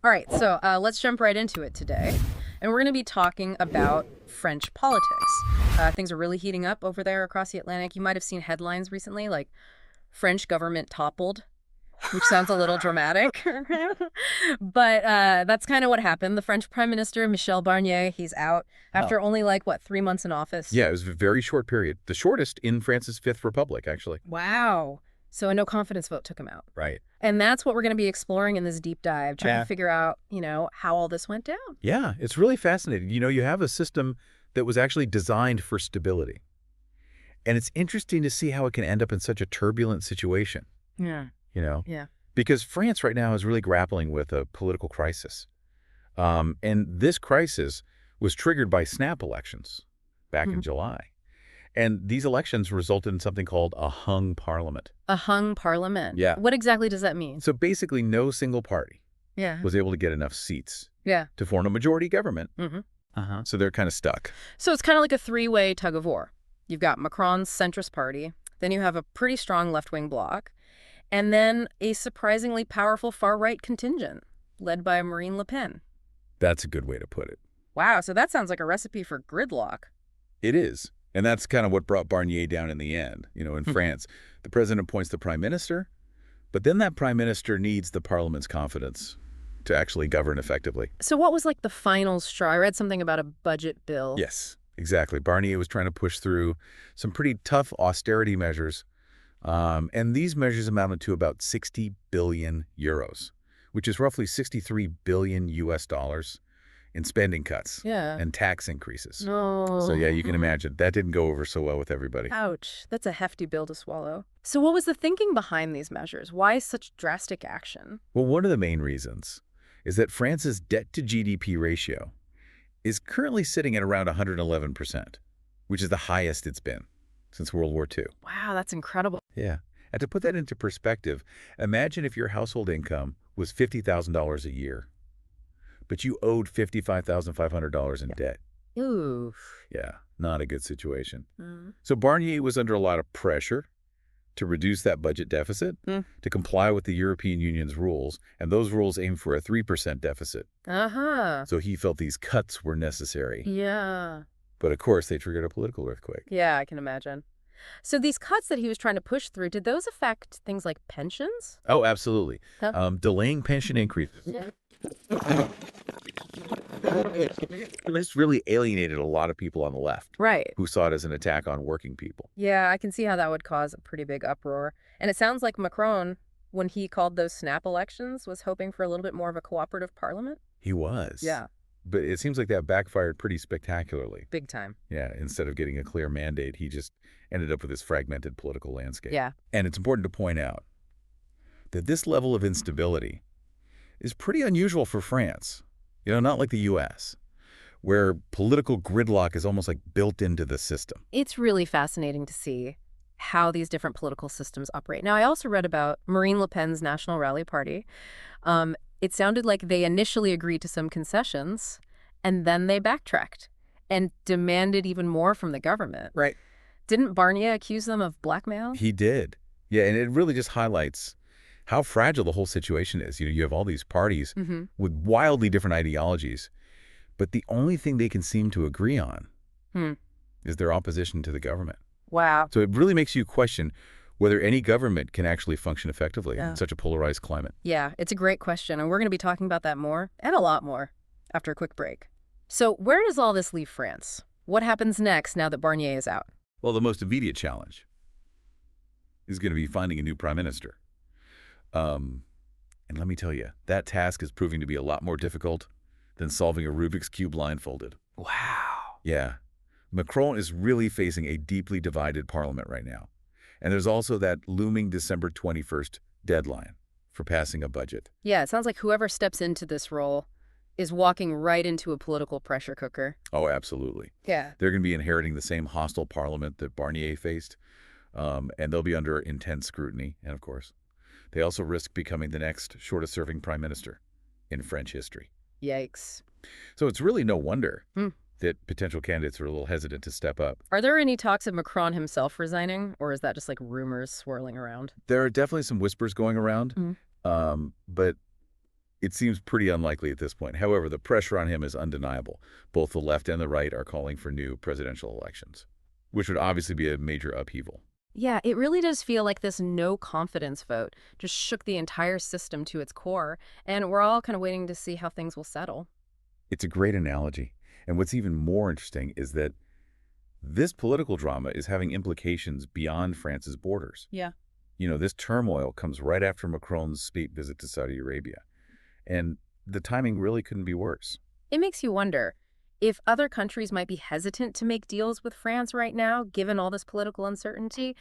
All right, so let's jump right into it today. And we're going to be talking about French politics. Things are really heating up over there across the Atlantic. You might have seen headlines recently like French government toppled, which sounds a little dramatic. But that's kind of what happened. The French Prime Minister, Michel Barnier, he's out Oh. after only like, what, 3 months in office? Yeah, it was a very short period. The shortest in France's Fifth Republic, actually. Wow. So a no confidence vote took him out. Right. And that's what we're going to be exploring in this deep dive, trying Yeah. to figure out, how all this went down. Yeah, it's really fascinating. You have a system that was actually designed for stability. And it's interesting to see how it can end up in such a turbulent situation, Yeah. you know? Yeah. Because France right now is really grappling with a political crisis. And this crisis was triggered by snap elections back in July. And these elections resulted in something called a hung parliament. A hung parliament. Yeah. What exactly does that mean? So basically, no single party Yeah. was able to get enough seats Yeah. to form a majority government. Mm-hmm. So they're kind of stuck. So it's kind of like a three-way tug of war. You've got Macron's centrist party, then you have a pretty strong left-wing bloc, and then a surprisingly powerful far-right contingent led by Marine Le Pen. That's a good way to put it. Wow, so that sounds like a recipe for gridlock. It is. And that's kind of what brought Barnier down in the end. In France, the president appoints the prime minister, but then that prime minister needs the parliament's confidence to actually govern effectively. So what was like the final straw? I read something about a budget bill. Yes, exactly. Barnier was trying to push through some pretty tough austerity measures. And these measures amounted to about 60 billion euros, which is roughly 63 billion US dollars in spending cuts Yeah. and tax increases. No. So yeah, you can imagine that didn't go over so well with everybody. Ouch. That's a hefty bill to swallow. So what was the thinking behind these measures? Why such drastic action? Well, one of the main reasons is that France's debt to GDP ratio is currently sitting at around 111%, which is the highest it's been since World War II. Wow, that's incredible. Yeah. And to put that into perspective, imagine if your household income was $50,000 a year, but you owed $55,500 in debt. Ooh. Yeah, not a good situation. Mm. So Barnier was under a lot of pressure to reduce that budget deficit, to comply with the European Union's rules, and those rules aim for a 3% deficit. Uh-huh. So he felt these cuts were necessary. Yeah. But of course, they triggered a political earthquake. Yeah, I can imagine. So these cuts that he was trying to push through, did those affect things like pensions? Oh, absolutely. Huh? Delaying pension increases. This really alienated a lot of people on the left Right. who saw it as an attack on working people. Yeah, I can see how that would cause a pretty big uproar. And it sounds like Macron, when he called those snap elections, was hoping for a little bit more of a cooperative parliament. He was. Yeah, But it seems like that backfired pretty spectacularly. big time. Yeah, instead of getting a clear mandate, he just ended up with this fragmented political landscape. Yeah. And it's important to point out that this level of instability is pretty unusual for France. Not like the U.S., where political gridlock is almost like built into the system. It's really fascinating to see how these different political systems operate. Now, I also read about Marine Le Pen's National Rally Party. It sounded like they initially agreed to some concessions, and then they backtracked and demanded even more from the government. Right. Didn't Barnier accuse them of blackmail? He did. Yeah, and it really just highlights how fragile the whole situation is. You have all these parties with wildly different ideologies, but the only thing they can seem to agree on is their opposition to the government. Wow. So it really makes you question whether any government can actually function effectively Yeah. in such a polarized climate. Yeah, it's a great question, and we're going to be talking about that more and a lot more after a quick break. So where does all this leave France? What happens next now that Barnier is out? Well, the most immediate challenge is going to be finding a new prime minister. And let me tell you, that task is proving to be a lot more difficult than solving a Rubik's Cube blindfolded. Wow. Yeah. Macron is really facing a deeply divided parliament right now. And there's also that looming December 21st deadline for passing a budget. Yeah, it sounds like whoever steps into this role is walking right into a political pressure cooker. Oh, absolutely. Yeah. They're going to be inheriting the same hostile parliament that Barnier faced, and they'll be under intense scrutiny. And of course, they also risk becoming the next shortest-serving prime minister in French history. Yikes. So it's really no wonder that potential candidates are a little hesitant to step up. Are there any talks of Macron himself resigning, or is that just like rumors swirling around? There are definitely some whispers going around, but It seems pretty unlikely at this point. However, the pressure on him is undeniable. Both the left and the right are calling for new presidential elections, which would obviously be a major upheaval. Yeah, it really does feel like this no confidence vote just shook the entire system to its core, and we're all kind of waiting to see how things will settle. It's a great analogy. And what's even more interesting is that this political drama is having implications beyond France's borders. Yeah. This turmoil comes right after Macron's state visit to Saudi Arabia. And the timing really couldn't be worse. It makes you wonder if other countries might be hesitant to make deals with France right now, given all this political uncertainty.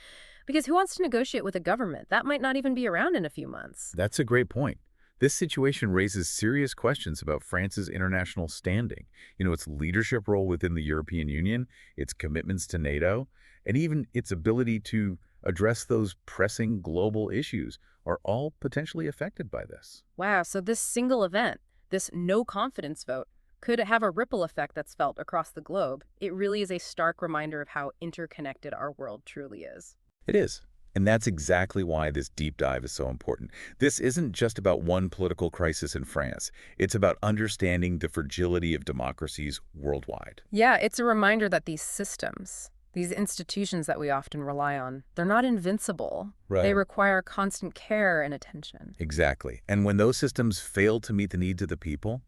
Because who wants to negotiate with a government that might not even be around in a few months? That's a great point. This situation raises serious questions about France's international standing, its leadership role within the European Union, its commitments to NATO, and even its ability to address those pressing global issues are all potentially affected by this. Wow, so this single event, this no confidence vote, could have a ripple effect that's felt across the globe. It really is a stark reminder of how interconnected our world truly is. It is. And that's exactly why this deep dive is so important. This isn't just about one political crisis in France. It's about understanding the fragility of democracies worldwide. Yeah, it's a reminder that these systems, these institutions that we often rely on, they're not invincible. Right. They require constant care and attention. Exactly. And when those systems fail to meet the needs of the people,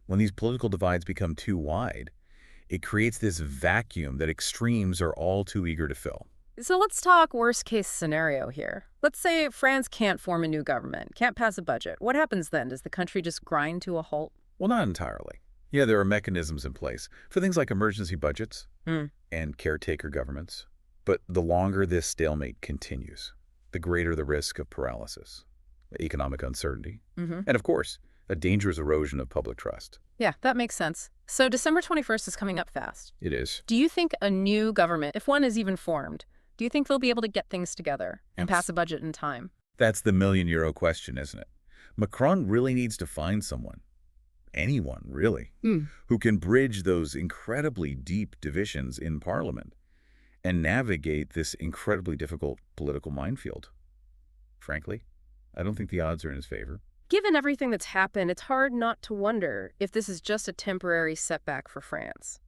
when these political divides become too wide, it creates this vacuum that extremes are all too eager to fill. So let's talk worst case scenario here. Let's say France can't form a new government, can't pass a budget. What happens then? Does the country just grind to a halt? Well, not entirely. Yeah, there are mechanisms in place for things like emergency budgets and caretaker governments. But the longer this stalemate continues, the greater the risk of paralysis, economic uncertainty, and of course, a dangerous erosion of public trust. Yeah, that makes sense. So December 21st is coming up fast. It is. Do you think a new government, if one is even formed, do you think they'll be able to get things together and pass a budget in time? That's the million-euro question, isn't it? Macron really needs to find someone, anyone really, who can bridge those incredibly deep divisions in Parliament and navigate this incredibly difficult political minefield. Frankly, I don't think the odds are in his favor. Given everything that's happened, it's hard not to wonder if this is just a temporary setback for France,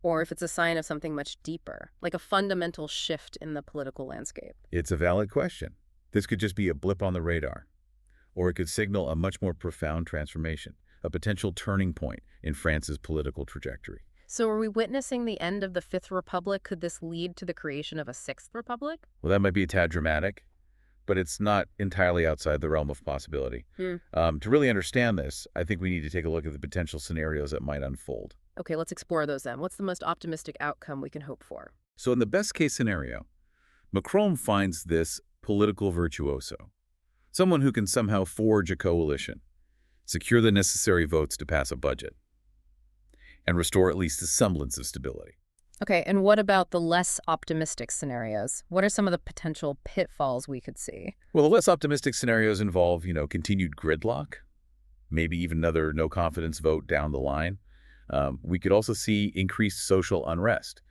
or if it's a sign of something much deeper, like a fundamental shift in the political landscape. It's a valid question. This could just be a blip on the radar, or it could signal a much more profound transformation, a potential turning point in France's political trajectory. So are we witnessing the end of the Fifth Republic? Could this lead to the creation of a Sixth Republic? Well, that might be a tad dramatic, but it's not entirely outside the realm of possibility. To really understand this, I think we need to take a look at the potential scenarios that might unfold. Okay, let's explore those then. What's the most optimistic outcome we can hope for? So in the best case scenario, Macron finds this political virtuoso, someone who can somehow forge a coalition, secure the necessary votes to pass a budget, and restore at least a semblance of stability. Okay, and what about the less optimistic scenarios? What are some of the potential pitfalls we could see? Well, the less optimistic scenarios involve, continued gridlock, maybe even another no-confidence vote down the line. We could also see increased social unrest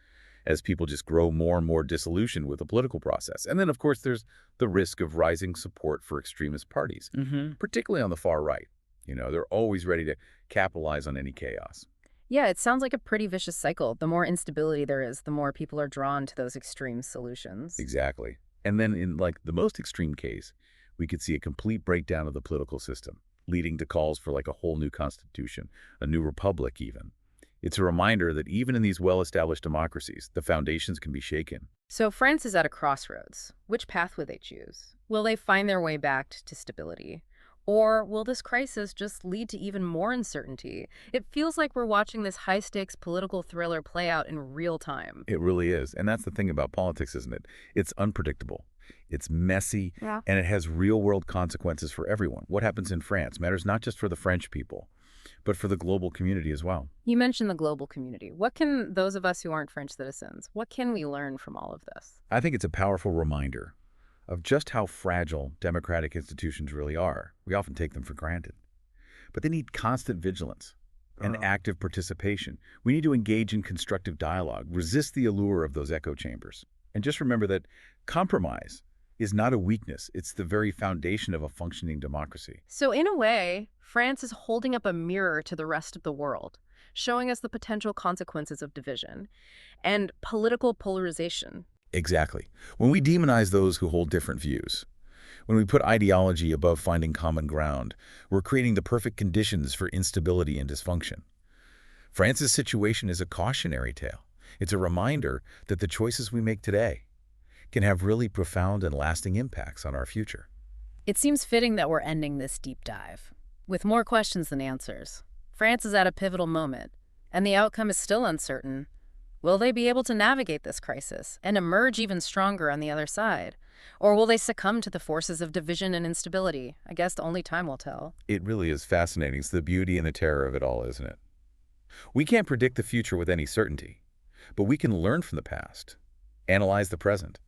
as people just grow more and more disillusioned with the political process. And then, of course, there's the risk of rising support for extremist parties, particularly on the far right. They're always ready to capitalize on any chaos. Yeah, it sounds like a pretty vicious cycle. The more instability there is, the more people are drawn to those extreme solutions. Exactly. And then in the most extreme case, we could see a complete breakdown of the political system, leading to calls for a whole new constitution, a new republic even. It's a reminder that even in these well-established democracies, the foundations can be shaken. So France is at a crossroads. Which path will they choose? Will they find their way back to stability? Or will this crisis just lead to even more uncertainty? It feels like we're watching this high-stakes political thriller play out in real time. It really is. And that's the thing about politics, isn't it? It's unpredictable. It's messy, and it has real-world consequences for everyone. What happens in France matters not just for the French people, but for the global community as well. You mentioned the global community. What can those of us who aren't French citizens, what can we learn from all of this? I think it's a powerful reminder of just how fragile democratic institutions really are. We often take them for granted. But they need constant vigilance and active participation. We need to engage in constructive dialogue, resist the allure of those echo chambers. And just remember that compromise is not a weakness. It's the very foundation of a functioning democracy. So in a way, France is holding up a mirror to the rest of the world, showing us the potential consequences of division and political polarization. Exactly. When we demonize those who hold different views, when we put ideology above finding common ground, we're creating the perfect conditions for instability and dysfunction. France's situation is a cautionary tale. It's a reminder that the choices we make today can have really profound and lasting impacts on our future. It seems fitting that we're ending this deep dive with more questions than answers. France is at a pivotal moment, and the outcome is still uncertain. Will they be able to navigate this crisis and emerge even stronger on the other side? Or will they succumb to the forces of division and instability? I guess only time will tell. It really is fascinating. It's the beauty and the terror of it all, isn't it? We can't predict the future with any certainty, but we can learn from the past, analyze the present,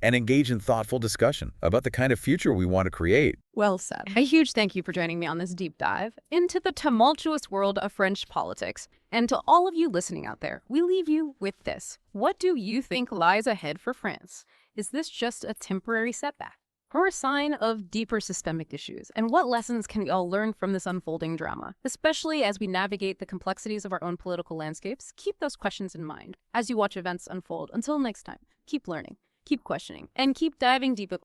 and engage in thoughtful discussion about the kind of future we want to create. Well said. A huge thank you for joining me on this deep dive into the tumultuous world of French politics. And to all of you listening out there, we leave you with this. What do you think lies ahead for France? Is this just a temporary setback or a sign of deeper systemic issues? And what lessons can we all learn from this unfolding drama? Especially as we navigate the complexities of our own political landscapes, keep those questions in mind as you watch events unfold. Until next time, keep learning, keep questioning, and keep diving deep